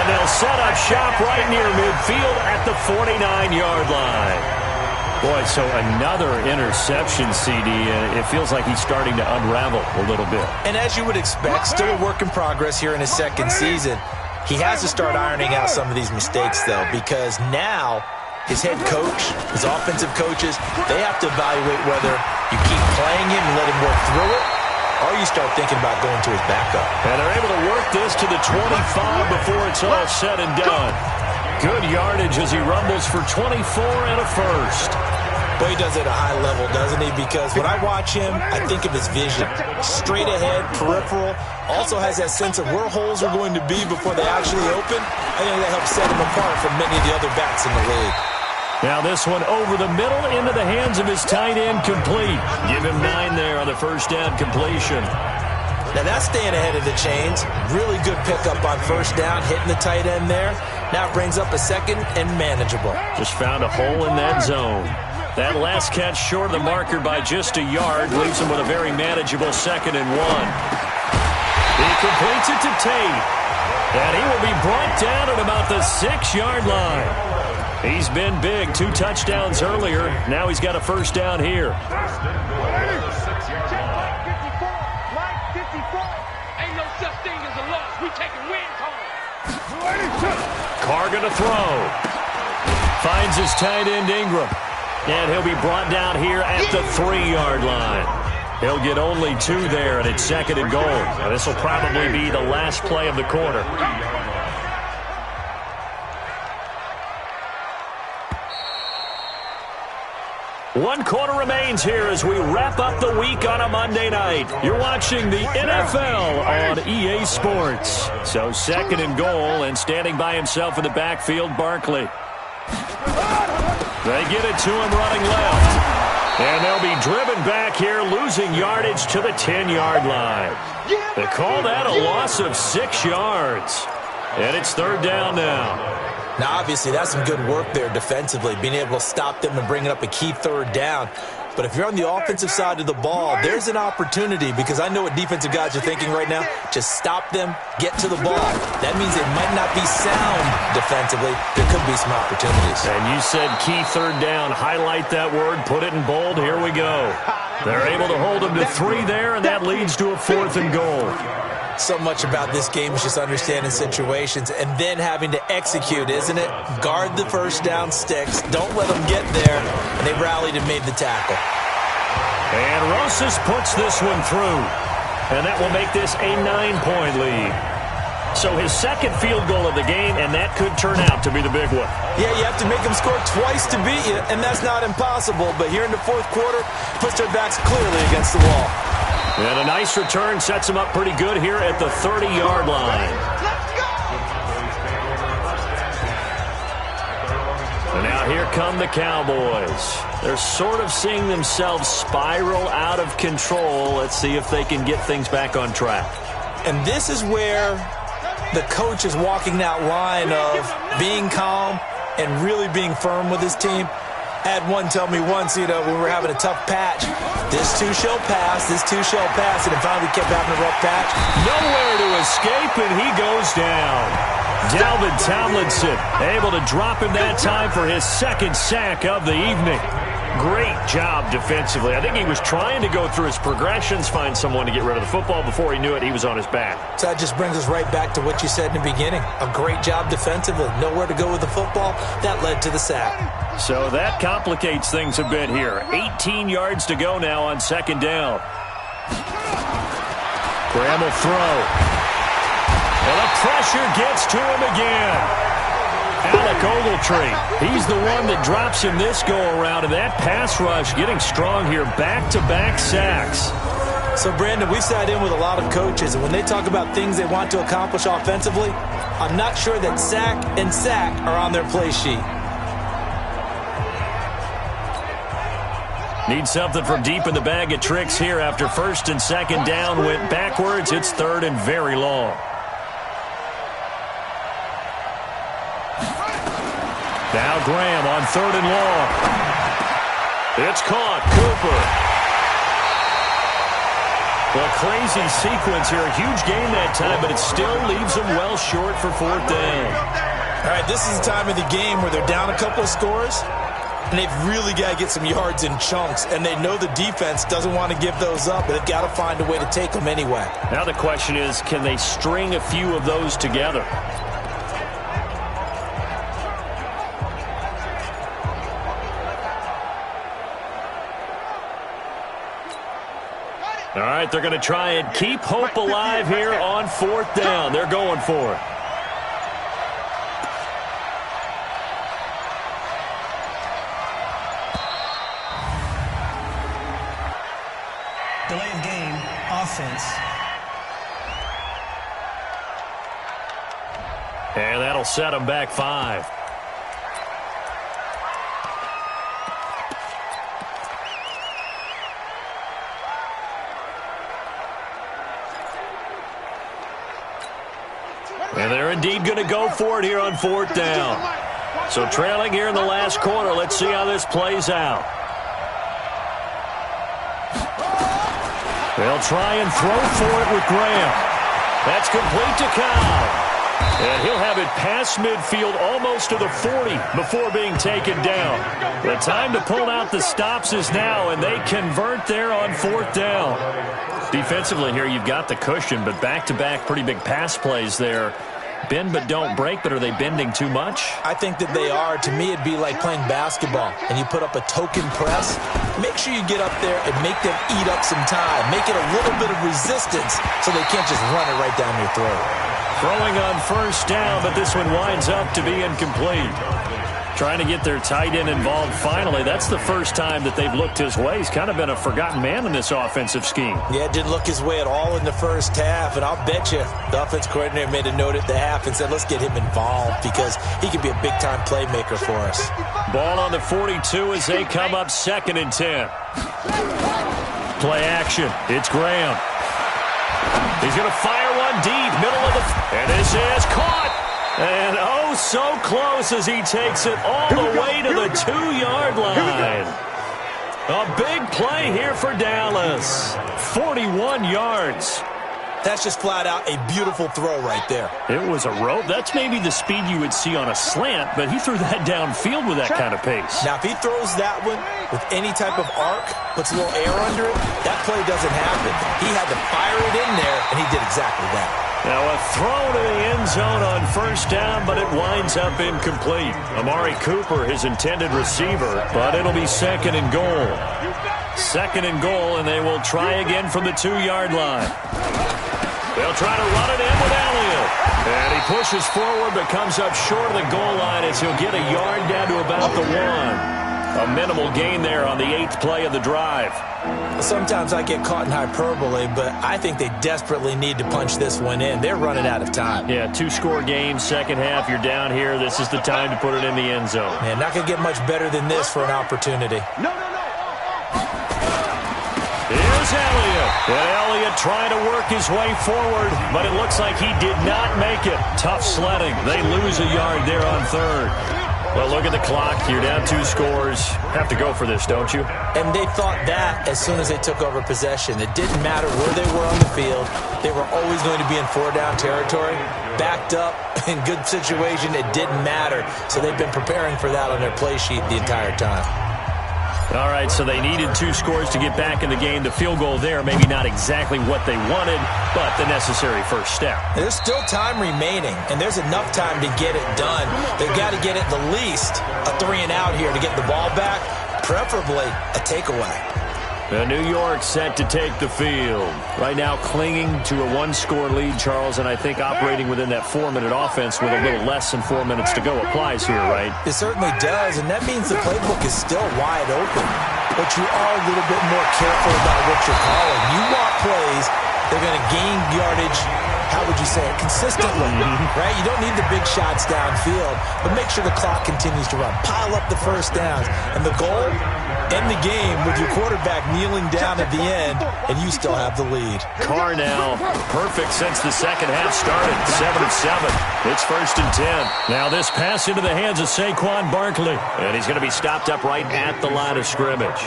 And they'll set up shop right near midfield at the 49-yard line. Boy, so another interception, CD. It feels like he's starting to unravel a little bit. And as you would expect, still a work in progress here in his 2nd season. He has to start ironing out some of these mistakes, though, because now his head coach, his offensive coaches, they have to evaluate whether you keep playing him and let him work through it, or you start thinking about going to his backup. And they're able to work this to the 25 before it's all said and done. Good yardage as he rumbles for 24 and a 1st. Boy, he does it at a high level, doesn't he? Because when I watch him, I think of his vision. Straight ahead, peripheral. Also has that sense of where holes are going to be before they actually open. I think that helps set him apart from many of the other backs in the league. Now this one over the middle into the hands of his tight end, complete. Give him 9 there on the 1st down completion. Now that's staying ahead of the chains. Really good pickup on 1st down, hitting the tight end there. Now brings up a 2nd and manageable. Just found a hole in that zone. That last catch short of the marker by just a yard leaves him with a very manageable 2nd and 1. He completes it to Tate. And he will be brought down at about the 6-yard line. He's been big. 2 touchdowns earlier. Now he's got a 1st down here. Ain't no such thing as a loss. We taking wins home. Carr gonna throw. Finds his tight end Ingram. And he'll be brought down here at the 3-yard line. He'll get only 2 there, and it's 2nd and goal. Now this will probably be the last play of the quarter. One quarter remains here as we wrap up the week on a Monday night. You're watching the NFL on EA Sports. So 2nd and goal, and standing by himself in the backfield, Barkley. They get it to him running left. And they'll be driven back here, losing yardage to the 10-yard line. They call that a loss of 6 yards. And it's 3rd down now. Now, obviously, that's some good work there defensively, being able to stop them and bringing up a key 3rd down. But if you're on the offensive side of the ball, there's an opportunity, because I know what defensive guys are thinking right now. Just stop them, get to the ball. That means it might not be sound defensively. There could be some opportunities. And you said key 3rd down. Highlight that word. Put it in bold. Here we go. They're able to hold them to 3 there, and that leads to a 4th and goal. So much about this game is just understanding situations and then having to execute, isn't it? Guard the 1st down sticks. Don't let them get there. And they rallied and made the tackle. And Rosas puts this one through. And that will make this a 9-point lead. So his 2nd field goal of the game, and that could turn out to be the big one. Yeah, you have to make them score twice to beat you, and that's not impossible. But here in the 4th quarter, puts their backs clearly against the wall. And a nice return sets him up pretty good here at the 30-yard line. And now here come the Cowboys. They're sort of seeing themselves spiral out of control. Let's see if they can get things back on track. And this is where the coach is walking that line of being calm and really being firm with his team. Had one tell me once, when we were having a tough patch, this too shall pass, this too shall pass, and then finally we kept having a rough patch. Nowhere to escape, and he goes down. Dalvin Tomlinson able to drop him that time for his second sack of the evening. Great job defensively. I think he was trying to go through his progressions, find someone to get rid of the football. Before he knew it, he was on his back. So that just brings us right back to what you said in the beginning. A great job defensively. Nowhere to go with the football. That led to the sack. So that complicates things a bit here. 18 yards to go now on second down. Graham will throw. And the pressure gets to him again. Alec Ogletree, he's the one that drops him this go-around, and that pass rush getting strong here, back-to-back sacks. So, Brandon, we've sat in with a lot of coaches, and when they talk about things they want to accomplish offensively, I'm not sure that sack and sack are on their play sheet. Need something from deep in the bag of tricks here after first and second down went backwards. It's third and very long. Now Graham on third and long. It's caught. Cooper. A crazy sequence here. A huge game that time, but it still leaves them well short for fourth down. All right, this is the time of the game where they're down a couple of scores, and they've really got to get some yards in chunks, and they know the defense doesn't want to give those up, but they've got to find a way to take them anyway. Now the question is, can they string a few of those together? All right, they're going to try and keep hope alive here on fourth down. They're going for it. Delay of game, offense. And that'll set them back 5. And they're indeed going to go for it here on fourth down. So trailing here in the last quarter. Let's see how this plays out. They'll try and throw for it with Graham. That's complete to Cow. And he'll have it past midfield almost to the 40 before being taken down. The time to pull out the stops is now, and they convert there on fourth down. Defensively here, you've got the cushion, but back-to-back pretty big pass plays there. Bend but don't break, but are they bending too much? I think that they are. To me, it'd be like playing basketball, and you put up a token press. Make sure you get up there and make them eat up some time. Make it a little bit of resistance so they can't just run it right down your throat. Throwing on first down, but this one winds up to be incomplete. Trying to get their tight end involved finally. That's the first time that they've looked his way. He's kind of been a forgotten man in this offensive scheme. Yeah, it didn't look his way at all in the first half, and I'll bet you the offense coordinator made a note at the half and said, let's get him involved because he could be a big-time playmaker for us. Ball on the 42 as they come up 2nd and 10. Play action. It's Graham. He's going to fire one deep, middle of the... And this is caught. And oh, so close as he takes it all the way to the 2-yard line. A big play here for Dallas. 41 yards. That's just flat out a beautiful throw right there. It was a rope. That's maybe the speed you would see on a slant, but he threw that downfield with that kind of pace. Now, if he throws that one with any type of arc, puts a little air under it, that play doesn't happen. He had to fire it in there, and he did exactly that. Now a throw to the end zone on first down, but it winds up incomplete. Amari Cooper, his intended receiver, but it'll be 2nd and goal. 2nd and goal, and they will try again from the 2-yard line. They'll try to run it in with Elliott. And he pushes forward, but comes up short of the goal line as he'll get a yard down to about the 1. A minimal gain there on the 8th play of the drive. Sometimes I get caught in hyperbole, but I think they desperately need to punch this one in. They're running out of time. Yeah, 2-score game, second half, you're down here. This is the time to put it in the end zone. Man, not going to get much better than this for an opportunity. Here's Elliott. And Elliott trying to work his way forward, but it looks like he did not make it. Tough sledding. They lose a yard there on 3rd. Well, look at the clock. You're down 2 scores. Have to go for this, don't you? And they thought that as soon as they took over possession. It didn't matter where they were on the field. They were always going to be in 4-down territory. Backed up, in good situation, it didn't matter. So they've been preparing for that on their play sheet the entire time. All right, so they needed 2 scores to get back in the game. The field goal there, maybe not exactly what they wanted, but the necessary first step. There's still time remaining, and there's enough time to get it done. They've got to get at the least a 3-and-out here to get the ball back, preferably a takeaway. New York set to take the field. Right now clinging to a 1-score lead, Charles, and I think operating within that 4-minute offense with a little less than 4 minutes to go applies here, right? It certainly does, and that means the playbook is still wide open. But you are a little bit more careful about what you're calling. You want plays, they're going to gain yardage, how would you say it, consistently, right? You don't need the big shots downfield, but make sure the clock continues to run. Pile up the first downs, and the goal, end the game with your quarterback kneeling down at the end, and you still have the lead. Carr now perfect since the second half started. 7 of 7. It's 1st and 10. Now this pass into the hands of Saquon Barkley, and he's going to be stopped up right at the line of scrimmage.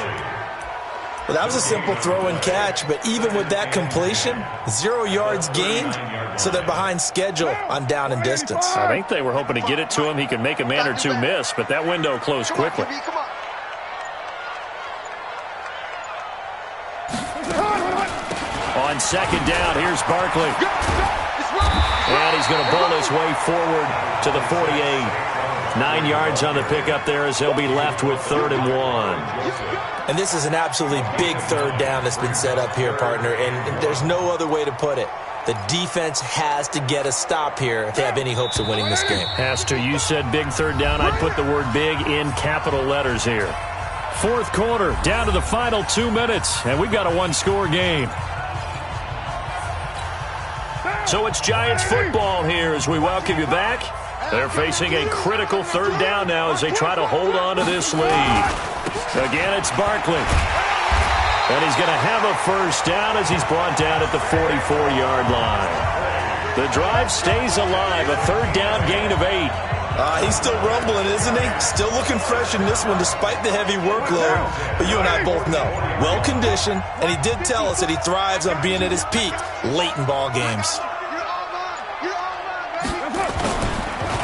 Well, that was a simple throw and catch, but even with that completion, 0 yards gained, so they're behind schedule on down and distance. I think they were hoping to get it to him. He could make a man or 2 miss, but that window closed quickly. On 2nd down, here's Barkley. And he's going to bowl his way forward to the 48. 9 yards on the pickup there as he'll be left with 3rd and 1. And this is an absolutely big 3rd down that's been set up here, partner, and there's no other way to put it. The defense has to get a stop here if they have any hopes of winning this game. Has to. You said big 3rd down. I'd put the word big in capital letters here. 4th quarter, down to the final 2 minutes, and we've got a 1-score game. So it's Giants football here as we welcome you back. They're facing a critical 3rd down now as they try to hold on to this lead. Again, it's Barkley. And he's going to have a 1st down as he's brought down at the 44-yard line. The drive stays alive, a 3rd down gain of 8. He's still rumbling, isn't he? Still looking fresh in this one despite the heavy workload. But you and I both know, well-conditioned, and he did tell us that he thrives on being at his peak late in ball games.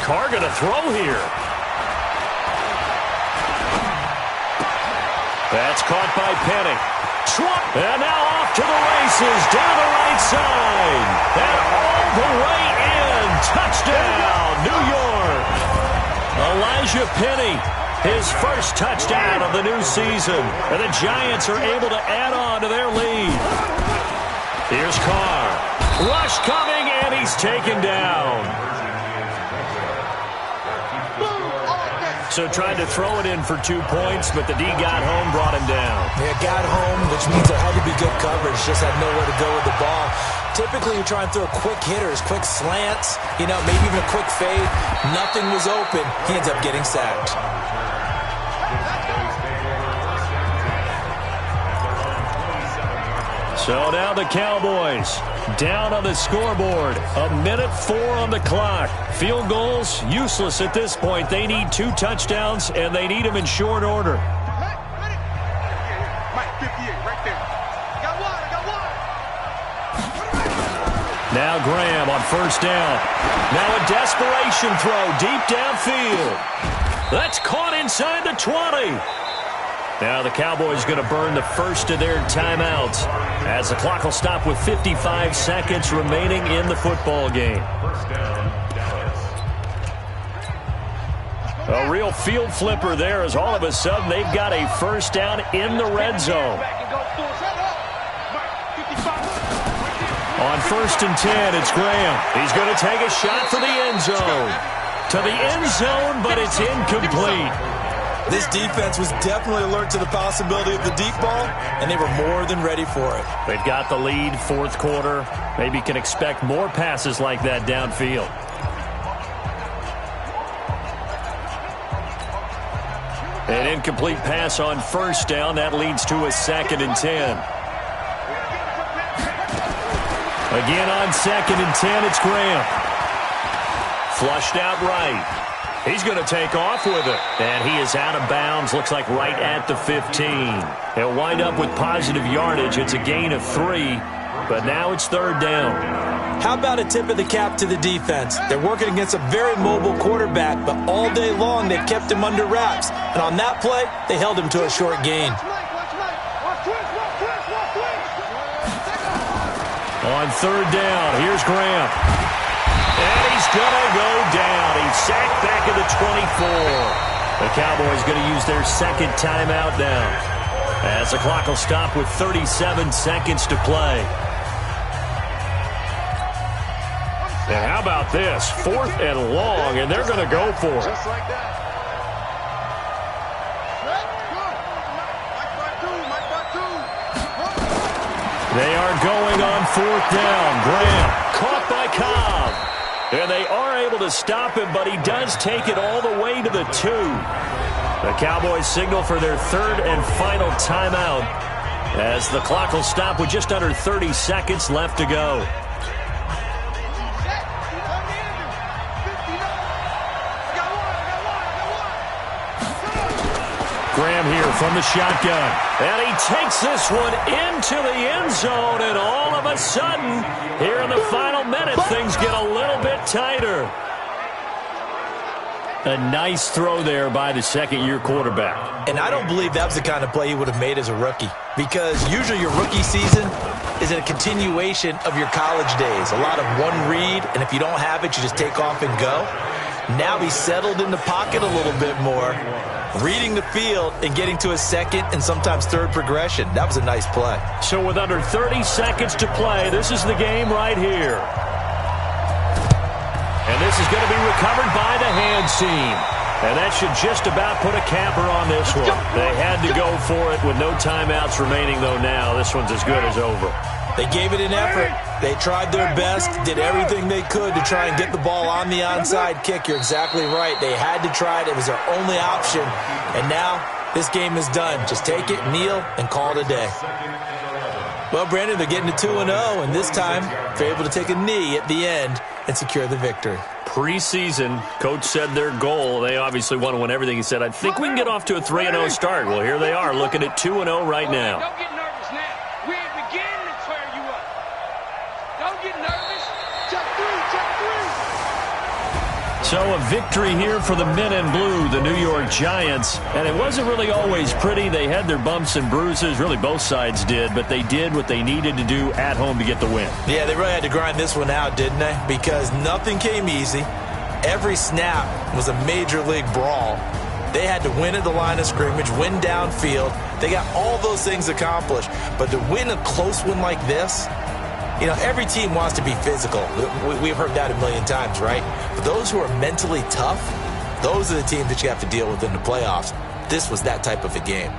Carr going to throw here. That's caught by Penny. And now off to the races, down the right side. And all the way in. Touchdown, New York. Elijah Penny, his first touchdown of the new season. And the Giants are able to add on to their lead. Here's Carr. Rush coming, and he's taken down. So tried to throw it in for 2 points, but the D got home, brought him down. Yeah, got home, which means there had to be good coverage. Just had nowhere to go with the ball. Typically, you're trying to throw quick hitters, quick slants, maybe even a quick fade. Nothing was open. He ends up getting sacked. So now the Cowboys down on the scoreboard. 1:04 on the clock. Field goals useless at this point. They need 2 touchdowns, and they need them in short order. Now Graham on 1st down. Now a desperation throw deep downfield. That's caught inside the 20. Now the Cowboys going to burn the first of their timeouts as the clock will stop with 55 seconds remaining in the football game. A real field flipper there as all of a sudden they've got a 1st down in the red zone. On 1st and 10, it's Graham. He's going to take a shot for the end zone. To the end zone, but it's incomplete. This defense was definitely alert to the possibility of the deep ball, and they were more than ready for it. They've got the lead, 4th quarter. Maybe can expect more passes like that downfield. An incomplete pass on 1st down. That leads to a 2nd and 10. Again on 2nd and 10, it's Graham. Flushed out right. He's going to take off with it. And he is out of bounds, looks like right at the 15. He'll wind up with positive yardage. It's a gain of 3, but now it's third down. How about a tip of the cap to the defense? They're working against a very mobile quarterback, but all day long they've kept him under wraps. And on that play, they held him to a short gain. On third down, here's Graham. And he's going to go down. He's sacked back at the 24. The Cowboys going to use their second timeout now, as the clock will stop with 37 seconds to play. And how about this? 4th and long, and they're going to go for it. Just like that. They are going on 4th down. Graham caught by Cobb. And they are able to stop him, but he does take it all the way to the 2. The Cowboys signal for their third and final timeout, as the clock will stop with just under 30 seconds left to go. Graham here from the shotgun. And he takes this one into the end zone, and all of a sudden, here in the final minute, things get a little bit tighter. A nice throw there by the second-year quarterback. And I don't believe that was the kind of play he would have made as a rookie, because usually your rookie season is a continuation of your college days. A lot of one read, and if you don't have it, you just take off and go. Now he's settled in the pocket a little bit more, reading the field and getting to a second and sometimes third progression. That was a nice play. So with under 30 seconds to play, this is the game right here. And this is going to be recovered by the hand seam. And that should just about put a capper on this one. They had to go for it with no timeouts remaining, though. Now this one's as good as over. They gave it an effort. They tried their best, did everything they could to try and get the ball on the onside kick. You're exactly right. They had to try it. It was their only option. And now this game is done. Just take it, kneel, and call it a day. Well, Brandon, they're getting to 2-0, and this time they're able to take a knee at the end and secure the victory. Preseason, coach said their goal, they obviously want to win everything. He said, I think we can get off to a 3-0 start. Well, here they are looking at 2-0 right now. Don't get nervous now. We ain't beginning to tear you up. Don't get nervous. Check 3, check 3. So a victory here for the men in blue, the New York Giants. And it wasn't really always pretty. They had their bumps and bruises. Really, both sides did. But they did what they needed to do at home to get the win. Yeah, they really had to grind this one out, didn't they? Because nothing came easy. Every snap was a major league brawl. They had to win at the line of scrimmage, win downfield. They got all those things accomplished. But to win a close one like this, you know, every team wants to be physical. We've heard that a million times, right? But those who are mentally tough, those are the teams that you have to deal with in the playoffs. This was that type of a game.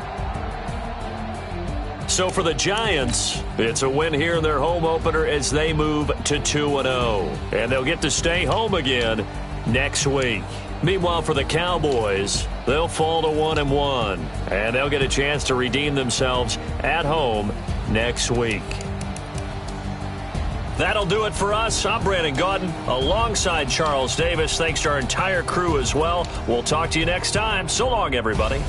So for the Giants, it's a win here in their home opener as they move to 2-0. And they'll get to stay home again next week. Meanwhile, for the Cowboys, they'll fall to 1-1. And they'll get a chance to redeem themselves at home next week. That'll do it for us. I'm Brandon Gaudin alongside Charles Davis. Thanks to our entire crew as well. We'll talk to you next time. So long, everybody.